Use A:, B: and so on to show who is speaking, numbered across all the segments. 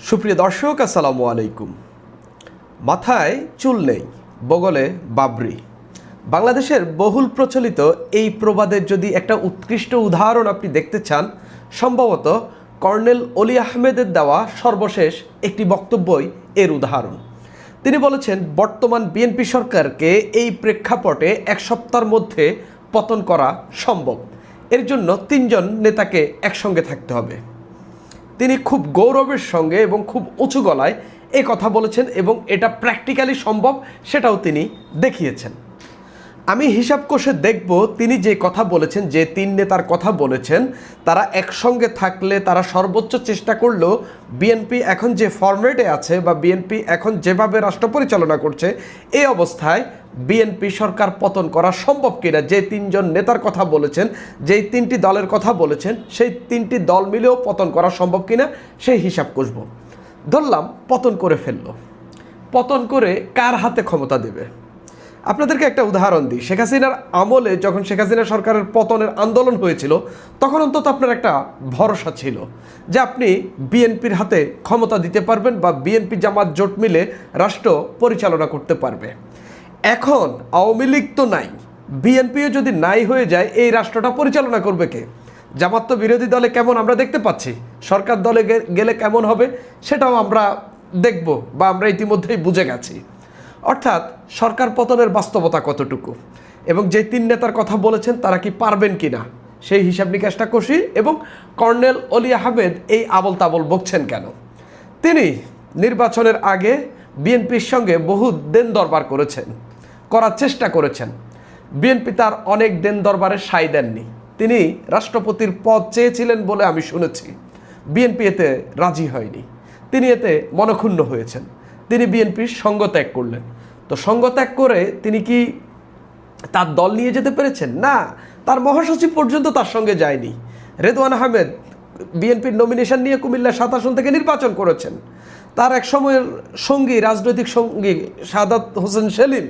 A: সুপ্রিয় দর্শক, আসসালামু আলাইকুম। মাথায় চুল নেই, বগলে বাবরি। বাংলাদেশের বহুল প্রচলিত এই প্রবাদের যদি একটা উৎকৃষ্ট উদাহরণ আপনি দেখতে চান, সম্ভবত কর্নেল অলি আহমেদের দেওয়া সর্বশেষ একটি বক্তব্যই এর উদাহরণ। তিনি বলেছেন, বর্তমান বিএনপি সরকারকে এই প্রেক্ষাপটে এক সপ্তাহের মধ্যে পতন করা সম্ভব। এর জন্য তিনজন নেতাকে একসঙ্গে থাকতে হবে। তিনি খুব গৌরবের সঙ্গে এবং খুব উঁচু গলায় এই কথা বলেছেন এবং এটা প্র্যাকটিক্যালি সম্ভব সেটাও তিনি দেখিয়েছেন। আমি হিসাব কষে দেখব তিনি যে কথা বলেছেন, যে তিন নেতার কথা বলেছেন, তারা একসঙ্গে থাকলে তারা সর্বোচ্চ চেষ্টা করলেও বিএনপি এখন যে ফরম্যাটে আছে বা বিএনপি এখন যেভাবে রাষ্ট্র পরিচালনা করছে, এই অবস্থায় বিএনপি সরকার পতন করা সম্ভব কিনা, যে তিনজন নেতার কথা বলেছেন, যেই তিনটি দলের কথা বলেছেন, সেই তিনটি দল মিলেও পতন করা সম্ভব কিনা সেই হিসাব কষব। ধরলাম পতন করে ফেলল, পতন করে কার হাতে ক্ষমতা দেবে? আপনাদেরকে একটা উদাহরণ দিই। শেখ হাসিনার আমলে যখন শেখ হাসিনা সরকারের পতনের আন্দোলন হয়েছিল, তখন অন্তত আপনার একটা ভরসা ছিল যে আপনি বিএনপির হাতে ক্ষমতা দিতে পারবেন বা বিএনপি জামাত জোট মিলে রাষ্ট্র পরিচালনা করতে পারবে। এখন আওয়ামী লীগ তো নাই, বিএনপিও যদি নাই হয়ে যায়, এই রাষ্ট্রটা পরিচালনা করবে কে? জামাত তো বিরোধী দলে কেমন আমরা দেখতে পাচ্ছি, সরকার দলে গেলে কেমন হবে সেটাও আমরা দেখব বা আমরা ইতিমধ্যেই বুঝে গেছি। অর্থাৎ সরকার পতনের বাস্তবতা কতটুকু এবং যে তিন নেতার কথা বলেছেন তারা কি পারবেন কি না সেই হিসাব নিকাশটা কষি। এবং কর্নেল অলি আহমেদ এই আবল তাবল বকছেন কেন? তিনি নির্বাচনের আগে বিএনপির সঙ্গে বহু দেন দরবার করার চেষ্টা করেছেন। বিএনপি তার অনেক দেন দরবারে সায় দেননি। তিনি রাষ্ট্রপতির পদ চেয়েছিলেন বলে আমি শুনেছি, বিএনপি এতে রাজি হয়নি। তিনি এতে মনক্ষুণ্ণ হয়েছেন। তিনি বিএনপির সঙ্গ ত্যাগ করলেন। তো সঙ্গ ত্যাগ করে তিনি কি তার দল নিয়ে যেতে পেরেছেন? না, তার মহাসচিব পর্যন্ত তার সঙ্গে যায়নি। রেদওয়ান আহমেদ বিএনপির নমিনেশন নিয়ে কুমিল্লা ৭ আসন থেকে নির্বাচন করেছেন। তার এক সময়ের সঙ্গী, রাজনৈতিক সঙ্গী সাদাত হোসেন সেলিম,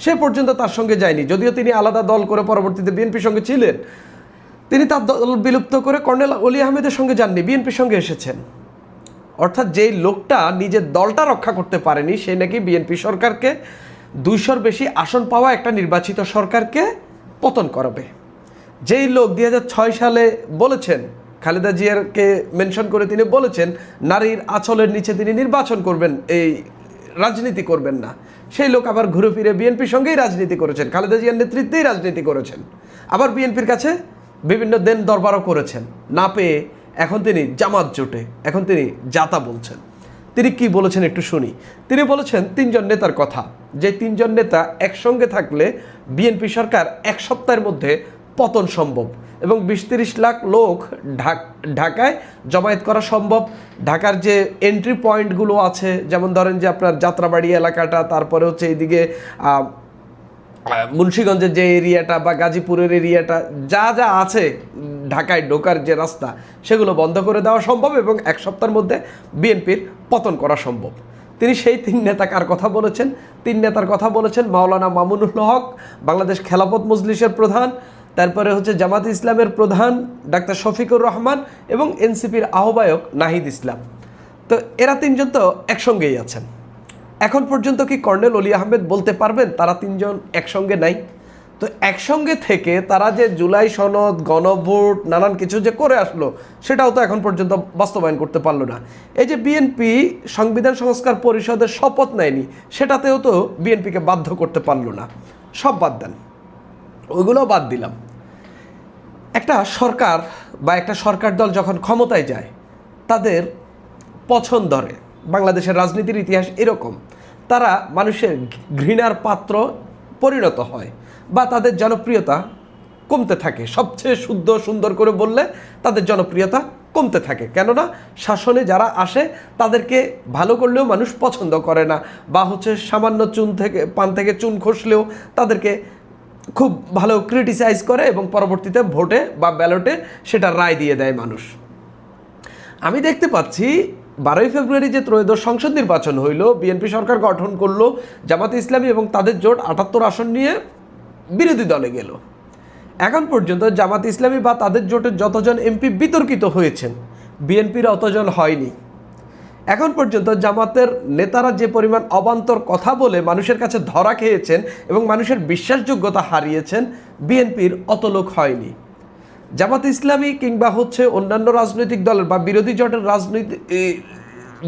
A: সে পর্যন্ত তার সঙ্গে যায়নি। যদিও তিনি আলাদা দল করে পরবর্তীতে বিএনপির সঙ্গে ছিলেন, তিনি তার দল বিলুপ্ত করে কর্নেল অলি আহমেদের সঙ্গে যাননি, বিএনপির সঙ্গে এসেছেন। অর্থাৎ যেই লোকটা নিজের দলটা রক্ষা করতে পারেনি, সে নাকি বিএনপি সরকারকে 200-র বেশি আসন পাওয়া একটা নির্বাচিত সরকারকে পতন করাবে। যেই লোক 2006 সালে বলেছেন, খালেদা জিয়ারকে মেনশন করে তিনি বলেছেন নারীর আঁচলের নিচে তিনি নির্বাচন করবেন, এই রাজনীতি করবেন না, সেই লোক আবার ঘুরে ফিরে বিএনপির সঙ্গেই রাজনীতি করেছেন, খালেদা জিয়ার নেতৃত্বেই রাজনীতি করেছেন, আবার বিএনপির কাছে বিভিন্ন দেন দরবারও করেছেন। না পেয়ে এখন তিনি জামাত জোটে, এখন তিনি জাতা বলছেন। তিনি কি বলেছেন একটু শুনি। তিনি বলেছেন তিনজন নেতার কথা, যে তিনজন নেতা একসঙ্গে থাকলে বিএনপি সরকার এক সপ্তাহের মধ্যে পতন সম্ভব এবং 20-30 লাখ লোক ঢাকায় জমায়েত করা সম্ভব। ঢাকার যে এন্ট্রি পয়েন্টগুলো আছে, যেমন ধরেন যে আপনার যাত্রাবাড়ি এলাকাটা, তারপরে হচ্ছে এইদিকে মুন্সিগঞ্জের যে এরিয়াটা বা গাজীপুরের এরিয়াটা, যা যা আছে ঢাকায় ঢোকার যে রাস্তা, সেগুলো বন্ধ করে দেওয়া সম্ভব এবং এক সপ্তাহের মধ্যে বিএনপির পতন করা সম্ভব। তিনি সেই তিন নেতা কার কথা বলেছেন? তিন নেতার কথা বলেছেন মাওলানা মামুনুল হক, বাংলাদেশ খেলাফত মজলিসের প্রধান, তারপরে হচ্ছে জামাত ইসলামের প্রধান ডাক্তার শফিকুর রহমান এবং এনসিপির আহ্বায়ক নাহিদ ইসলাম। তো এরা তিনজন তো একসঙ্গেই আছেন। এখন পর্যন্ত কি কর্নেল অলি আহমেদ বলতে পারবেন তারা তিনজন একসঙ্গে নাই? তো একসঙ্গে থেকে তারা যে জুলাই সনদ, গণভোট, নানান কিছু যে করে আসলো, সেটাও তো এখন পর্যন্ত বাস্তবায়ন করতে পারলো না। এই যে বিএনপি সংবিধান সংস্কার পরিষদের শপথ নেয়নি, সেটাতেও তো বিএনপিকে বাধ্য করতে পারলো না। সব বাদ দেন, ওইগুলোও বাদ দিলাম। একটা সরকার বা একটা সরকার দল যখন ক্ষমতায় যায়, তাদের পছন্দ ধরে। বাংলাদেশের রাজনীতির ইতিহাস এরকম, তারা মানুষের ঘৃণার পাত্র পরিণত হয় বা তাদের জনপ্রিয়তা কমতে থাকে। সবচেয়ে শুদ্ধ সুন্দর করে বললে তাদের জনপ্রিয়তা কমতে থাকে, কেননা শাসনে যারা আসে তাদেরকে ভালো করলেও মানুষ পছন্দ করে না, বা হচ্ছে সামান্য পান থেকে চুন খসলেও তাদেরকে খুব ভালো ক্রিটিসাইজ করে এবং পরবর্তীতে ভোটে বা ব্যালটে সেটা রায় দিয়ে দেয় মানুষ। আমি দেখতে পাচ্ছি 12ই ফেব্রুয়ারি যে ত্রয়োদশ সংসদ নির্বাচন হইল, বিএনপি সরকার গঠন করলো, জামাতে ইসলামী এবং তাদের জোট 78 আসন নিয়ে বিরোধী দলে গেল। এখন পর্যন্ত জামাতে ইসলামী বা তাদের জোটের যতজন এমপি বিতর্কিত হয়েছেন, বিএনপির অতজন হয়নি। এখন পর্যন্ত জামাতের নেতারা যে পরিমাণ অবান্তর কথা বলে মানুষের কাছে ধরা খেয়েছেন এবং মানুষের বিশ্বাসযোগ্যতা হারিয়েছেন, বিএনপির অত লোক হয়নি। জামাত ইসলামী কিংবা হচ্ছে অন্যান্য রাজনৈতিক দলের বা বিরোধী জোটের রাজনৈতিক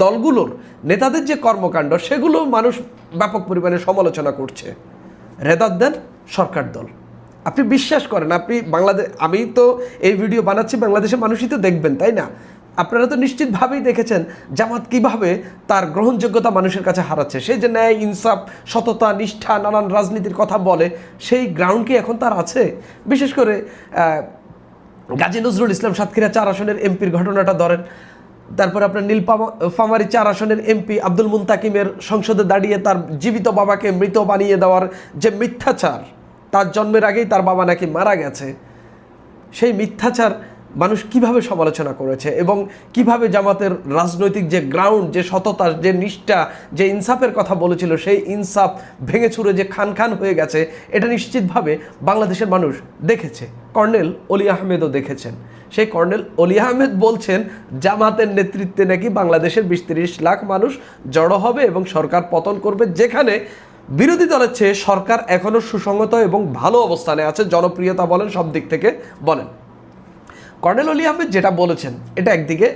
A: দলগুলোর নেতাদের যে কর্মকাণ্ড, সেগুলো মানুষ ব্যাপক পরিমাণে সমালোচনা করছে। রেদার দেন সরকার দল। আপনি বিশ্বাস করেন, আপনি আমি তো এই ভিডিও বানাচ্ছি, বাংলাদেশের মানুষই তো দেখবেন, তাই না? আপনারা তো নিশ্চিতভাবেই দেখেছেন জামাত কিভাবে তার গ্রহণযোগ্যতা মানুষের কাছে হারাচ্ছে। সেই যে ন্যায়, ইনসাফ, সততা, নিষ্ঠা, নানান রাজনীতির কথা বলে, সেই গ্রাউন্ড কি এখন তার আছে? বিশেষ করে গাজী নজরুল ইসলাম সাতক্ষীরা 4 আসনের এমপির ঘটনাটা ধরেন, তারপরে আপনার নীলফামারী 4 আসনের এমপি আব্দুল মুনতাকিমের সংসদে দাঁড়িয়ে তার জীবিত বাবাকে মৃত বানিয়ে দেওয়ার যে মিথ্যাচার, তার জন্মের আগেই তার বাবা নাকি মারা গেছে, সেই মিথ্যাচার মানুষ কিভাবে সমালোচনা করেছে এবং কিভাবে জামাতের রাজনৈতিক যে গ্রাউন্ড, যে সততা, যে নিষ্ঠা, যে ইনসাফের কথা বলেছিল, সেই ইনসাফ ভেঙে চুরে যে খান খান হয়ে গেছে, এটা নিশ্চিতভাবে বাংলাদেশের মানুষ দেখেছে। কর্নেল অলি আহমেদও দেখেছেন। সেই কর্নেল অলি আহমেদ বলছেন জামাতের নেতৃত্বে নাকি বাংলাদেশের 20-30 লাখ মানুষ জড়ো হবে এবং সরকার পতন করবে, যেখানে বিরোধী দলের চেয়ে সরকার এখনও সুসংগত এবং ভালো অবস্থানে আছে, জনপ্রিয়তা বলেন, সব দিক থেকে বলেন। কর্নেল অলি আহমেদ যেটা বলেছেন এটা একদিকে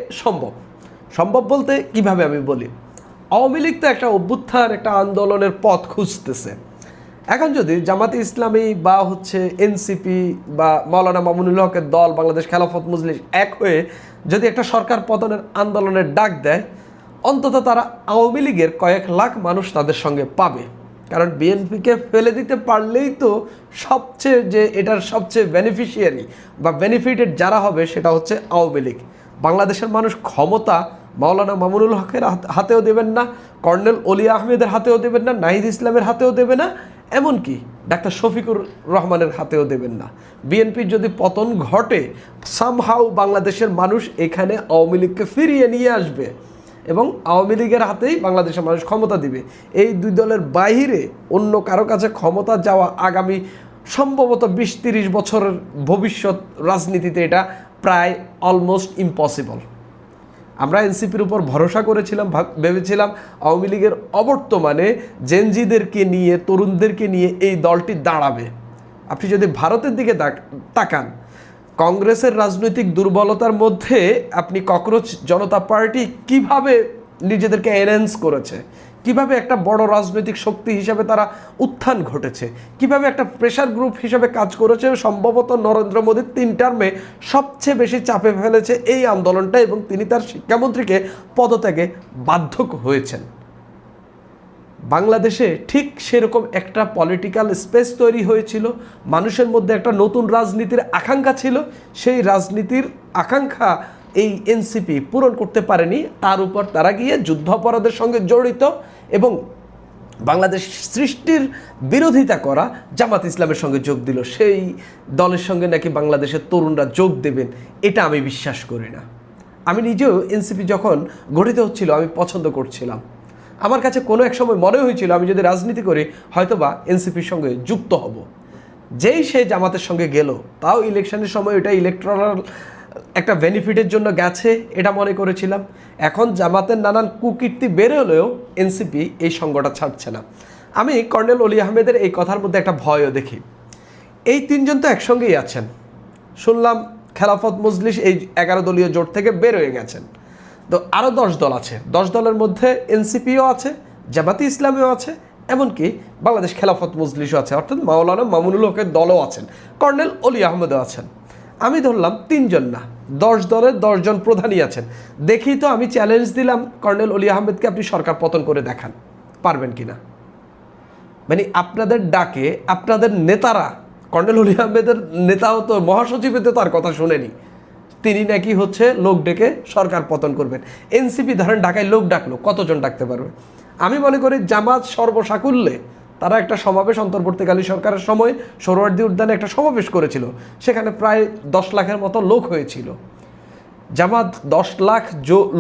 A: সম্ভব বলতে কিভাবে আমি বলি, আওয়ামী লীগ তো একটা অভ্যুত্থান, একটা আন্দোলনের পথ খুঁজতেছে। এখন যদি জামাতে ইসলামী বা হচ্ছে এনসিপি বা মাওলানা মামুনুল হকের দল, বাংলাদেশ খেলাফত মজলিস এক হয়ে যদি একটা সরকার পতনের আন্দোলনের ডাক দেয়, অন্তত তারা আওয়ামী লীগের কয়েক লাখ মানুষ তাদের সঙ্গে পাবে। কারণ বিএনপিকে ফেলে দিতে পারলেই তো এটার সবচেয়ে বেনিফিশিয়ারি বা বেনিফিটেড যারা হবে সেটা হচ্ছে আওয়ামী লীগ। বাংলাদেশের মানুষ ক্ষমতা মাওলানা মামুনুল হকের হাতেও দেবেন না, কর্নেল অলি আহমেদের হাতেও দেবেন না, নাহিদ ইসলামের হাতেও দেবে না, এমনকি ডাক্তার শফিকুর রহমানের হাতেও দেবেন না। বিএনপির যদি পতন ঘটে, সামহাউ বাংলাদেশের মানুষ এখানে আওয়ামী লীগকে ফিরিয়ে নিয়ে আসবে এবং আওয়ামী লীগের হাতেই বাংলাদেশের মানুষ ক্ষমতা দিবে। এই দুই দলের বাইরে অন্য কারো কাছে ক্ষমতা যাওয়া আগামী সম্ভবত 20-30 বছরের ভবিষ্যৎ রাজনীতিতে এটা প্রায় অলমোস্ট ইম্পসিবল। আমরা এনসিপির উপর ভরসা করেছিলাম, ভেবেছিলাম আওয়ামী লীগের অবর্তমানে জেনজিদেরকে নিয়ে, তরুণদেরকে নিয়ে এই দলটি দাঁড়াবে। আপনি যদি ভারতের দিকে তাকান, কংগ্রেসের রাজনৈতিক দুর্বলতার মধ্যে আপনি ককরোচ জনতা পার্টি কিভাবে নিজেদেরকে এনহ্যান্স করেছে, কিভাবে একটা বড় রাজনৈতিক শক্তি হিসাবে তারা উত্থান ঘটেছে, কিভাবে একটা প্রেশার গ্রুপ হিসাবে কাজ করেছে, সম্ভবত নরেন্দ্র মোদীর 3 টার্মে সবচেয়ে বেশি চাপে ফেলেছে এই আন্দোলনটা এবং তিনি তার শিক্ষামন্ত্রীকে পদত্যাগে বাধ্য হয়েছেন। বাংলাদেশে ঠিক সেরকম একটা পলিটিক্যাল স্পেস তৈরি হয়েছিল, মানুষের মধ্যে একটা নতুন রাজনীতির আকাঙ্ক্ষা ছিল, সেই রাজনীতির আকাঙ্ক্ষা এই এনসিপি পূরণ করতে পারেনি। তার উপর তারা গিয়ে যুদ্ধাপরাধের সঙ্গে জড়িত এবং বাংলাদেশ সৃষ্টির বিরোধিতা করা জামাত ইসলামের সঙ্গে যোগ দিল। সেই দলের সঙ্গে নাকি বাংলাদেশের তরুণরা যোগ দেবেন, এটা আমি বিশ্বাস করি না। আমি নিজেও এনসিপি যখন গঠিত হচ্ছিল আমি পছন্দ করছিলাম। আমার কাছে কোনো এক সময় মনে হয়েছিল আমি যদি রাজনীতি করি হয়তোবা এনসিপির সঙ্গে যুক্ত হব। যেই সে জামাতের সঙ্গে গেল, তাও ইলেকশনের সময় এটা ইলেকট্রাল একটা বেনিফিটের জন্য গেছে এটা মনে করেছিলাম। এখন জামাতের নানান কুকীর্তি বের হলেও এনসিপি এই সঙ্গটা ছাড়ছে না। আমি কর্নেল অলি আহমেদের এই কথার মধ্যে একটা ভয়ও দেখি। এই 3 জন তো একসঙ্গেই আছেন, শুনলাম খেলাফত মজলিস এই 11 দলীয় জোট থেকে বের হয়ে গেছেন, তো আরও 10 দল আছে। 10 দলের মধ্যে এনসিপিও আছে, জামাতি ইসলামীও আছে, এমনকি বাংলাদেশ খেলাফত মজলিসও আছে, অর্থাৎ মাওলানা মামুনুল হকের দলও আছেন, কর্নেল অলি আহমেদও আছেন। আমি ধরলাম 3 জন না, 10 দলের 10 জন প্রধানই আছেন। দেখি তো, আমি চ্যালেঞ্জ দিলাম কর্নেল অলি আহমেদকে, আপনি সরকার পতন করে দেখান, পারবেন কি না? মানে আপনাদের ডাকে আপনাদের নেতারা, কর্নেল অলি আহমেদের নেতাও তো, মহাসচিবের তো তার কথা শুনেনি, তিনি নাকি হচ্ছে লোক ডেকে সরকার পতন করবেন। এনসিপি ধরেন ঢাকায় লোক ডাকলো, কতজন ডাকতে পারবে? আমি মনে করি জামাত সর্বসাকুল্যে তারা একটা সমাবেশ অন্তর্বর্তীকালীন সরকারের সময় সোহরাওয়ার্দী উদ্যানে একটা সমাবেশ করেছিল, সেখানে প্রায় 10 লাখের মতো লোক হয়েছিল। জামাত 10 লাখ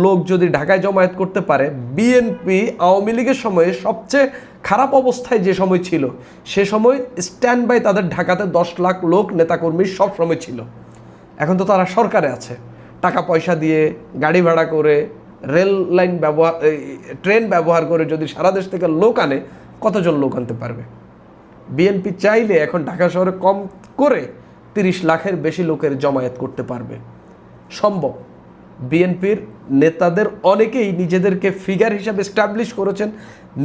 A: লোক যদি ঢাকায় জমায়েত করতে পারে, বিএনপি আওয়ামী লীগের সময়ে সবচেয়ে খারাপ অবস্থায় যে সময় ছিল, সে সময় স্ট্যান্ড বাই তাদের ঢাকাতে 10 লাখ লোক নেতাকর্মী সব সময় ছিল। এখন তো তারা সরকারে আছে, টাকা পয়সা দিয়ে, গাড়ি ভাড়া করে, রেল লাইন ব্যবহার, ট্রেন ব্যবহার করে যদি সারা দেশ থেকে লোক আনে, কতজন লোক আনতে পারবে? বিএনপি চাইলে এখন ঢাকা শহরে কম করে 30 লাখের বেশি লোকের জমায়েত করতে পারবে, সম্ভব। বিএনপির নেতাদের অনেকেই নিজেদেরকে ফিগার হিসাবে এস্টাবলিশ করেছেন,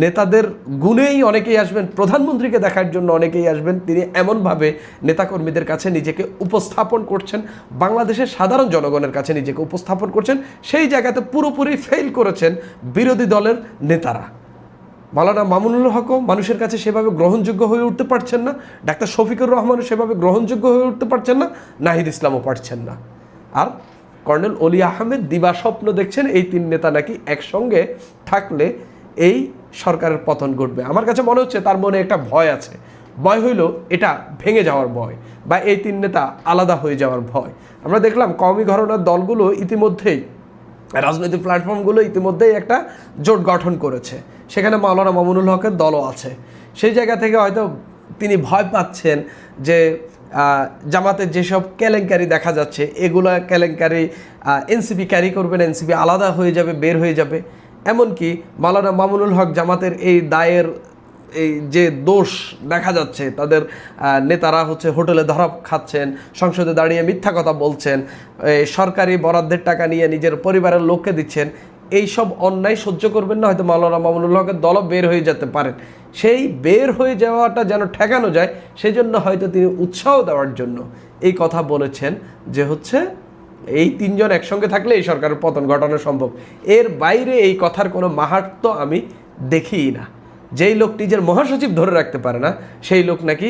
A: নেতাদের গুণেই অনেকেই আসবেন, প্রধানমন্ত্রীকে দেখার জন্য অনেকেই আসবেন। তিনি এমনভাবে নেতাকর্মীদের কাছে নিজেকে উপস্থাপন করছেন, বাংলাদেশের সাধারণ জনগণের কাছে নিজেকে উপস্থাপন করছেন, সেই জায়গাতে পুরোপুরি ফেল করেছেন বিরোধী দলের নেতারা। মাওলানা মামুনুল হকও মানুষের কাছে সেভাবে গ্রহণযোগ্য হয়ে উঠতে পারছেন না, ডাক্তার শফিকুর রহমানও সেভাবে গ্রহণযোগ্য হয়ে উঠতে পারছেন না, নাহিদ ইসলামও পারছেন না। আর কর্নেল অলি আহমেদ দিবা স্বপ্ন দেখছেন এই 3 নেতা নাকি একসঙ্গে থাকলে এই সরকারের পতন ঘটবে। আমার কাছে মনে হচ্ছে তার মনে একটা ভয় আছে। ভয় হইল এটা ভেঙে যাওয়ার ভয়, বা এই 3 নেতা আলাদা হয়ে যাওয়ার ভয়। আমরা দেখলাম কওমি ঘরানার দলগুলো ইতিমধ্যেই, রাজনৈতিক প্ল্যাটফর্মগুলো ইতিমধ্যেই একটা জোট গঠন করেছে, সেখানে মাওলানা মামুনুল হকের দলও আছে। সেই জায়গা থেকে হয়তো তিনি ভয় পাচ্ছেন যে জামাতের যেসব কেলেঙ্কারি দেখা যাচ্ছে, এগুলো কেলেঙ্কারি এনসিপি ক্যারি করবে না, এনসিপি আলাদা হয়ে যাবে, বের হয়ে যাবে। এমনকি মাওলানা মামুনুল হক জামাতের এই দায়ের এই যে দোষ দেখা যাচ্ছে, তাদের নেতারা হচ্ছে হোটেলে ধরা খাচ্ছেন, সংসদে দাঁড়িয়ে মিথ্যা কথা বলছেন, সরকারি বরাদ্দের টাকা নিয়ে নিজের পরিবারের লোককে দিচ্ছেন, এই সব অন্যায় সহ্য করবেন না, হয়তো মাওলানা মামুনুল হকের দলও বের হয়ে যেতে পারেন। সেই বের হয়ে যাওয়াটা যেন ঠেকানো যায়, সেই জন্য হয়তো তিনি উৎসাহ দেওয়ার জন্য এই কথা বলেছেন যে হচ্ছে এই 3 জন একসঙ্গে থাকলে এই সরকারের পতন ঘটানো সম্ভব। এর বাইরে এই কথার কোনো মাহাত্ম্য আমি দেখিই না। যেই লোক নিজের মহাসচিব ধরে রাখতে পারে না, সেই লোক নাকি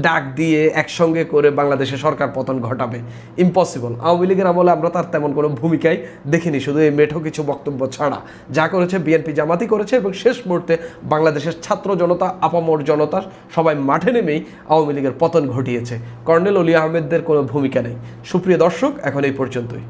A: ডাক দিয়ে একসঙ্গে করে বাংলাদেশে সরকার পতন ঘটাবে, ইম্পসিবল। আওয়ামী লীগের আমলে আমরা তার তেমন কোনো ভূমিকাই দেখিনি, শুধু এই মেঠো কিছু বক্তব্য ছাড়া। যা করেছে বিএনপি জামাতি করেছে, এবং শেষ মুহূর্তে বাংলাদেশের ছাত্র জনতা, আপামর জনতা সবাই মাঠে নেমেই আওয়ামী লীগের পতন ঘটিয়েছে। কর্নেল অলি আহমেদদের কোনো ভূমিকা নেই। সুপ্রিয় দর্শক, এখন এই পর্যন্তই।